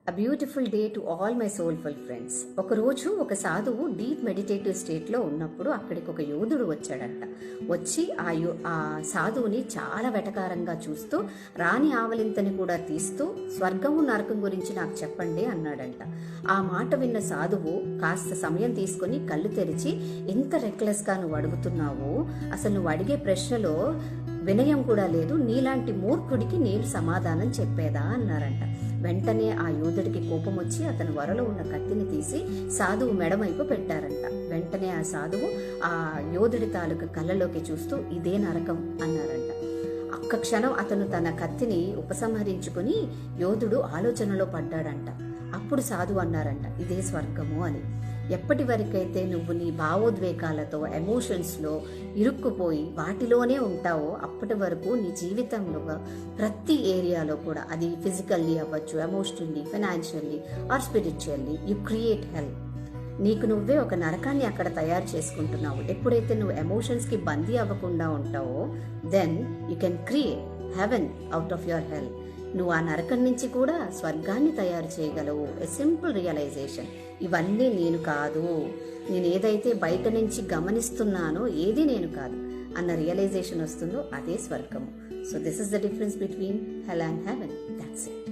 A beautiful day to all my soulful friends. ఒకరోజు ఒక సాధువు డీప్ మెడిటేటివ్ స్టేట్లో ఉన్నప్పుడు అక్కడికి ఒక యోధుడు వచ్చాడంట. వచ్చి ఆ సాధువుని చాలా వెటకారంగా చూస్తూ రాణి ఆవలింతని కూడా తీస్తూ స్వర్గము నరకం గురించి నాకు చెప్పండి అన్నాడంట. ఆ మాట విన్న సాధువు కాస్త సమయం తీసుకొని కళ్ళు తెరిచి, ఎంత రెక్లెస్గా నువ్వు అడుగుతున్నావు, అసలు నువ్వు అడిగే ప్రశ్నలో వినయం కూడా లేదు, నీలాంటి మూర్ఖుడికి నేను సమాధానం చెప్పేదా అన్నారంట. వెంటనే ఆ యోధుడికి కోపం వచ్చి అతని వరలో ఉన్న కత్తిని తీసి సాధువు మెడమైపు పెట్టారంట. వెంటనే ఆ సాధువు ఆ యోధుడి తాలూకు కళ్ళలోకి చూస్తూ ఇదే నరకం అన్నారంట. ఒక్క క్షణం అతను తన కత్తిని ఉపసంహరించుకుని యోధుడు ఆలోచనలో పడ్డాడంట. అప్పుడు సాధువు అన్నారంట, ఇదే స్వర్గము అని. ఎప్పటి వరకైతే నువ్వు నీ భావోద్వేగాలతో ఎమోషన్స్లో ఇరుక్కుపోయి వాటిలోనే ఉంటావో అప్పటి వరకు నీ జీవితంలో ప్రతి ఏరియాలో కూడా, అది ఫిజికల్లీ అవ్వచ్చు, emotionally, financially or spiritually, you create hell. నీకు నువ్వే ఒక నరకాన్ని అక్కడ తయారు చేసుకుంటున్నావు. ఎప్పుడైతే నువ్వు ఎమోషన్స్కి బందీ అవ్వకుండా ఉంటావో then you can create heaven out of your hell. నువ్వు ఆ నరకం నుంచి కూడా స్వర్గాన్ని తయారు చేయగలవు. A simple realisation. ఇవన్నీ నేను కాదు, నేను ఏదైతే బయట నుంచి గమనిస్తున్నానో ఏది నేను కాదు అన్న రియలైజేషన్ వస్తుందో అదే స్వర్గము. So this is the difference between hell and heaven. That's it.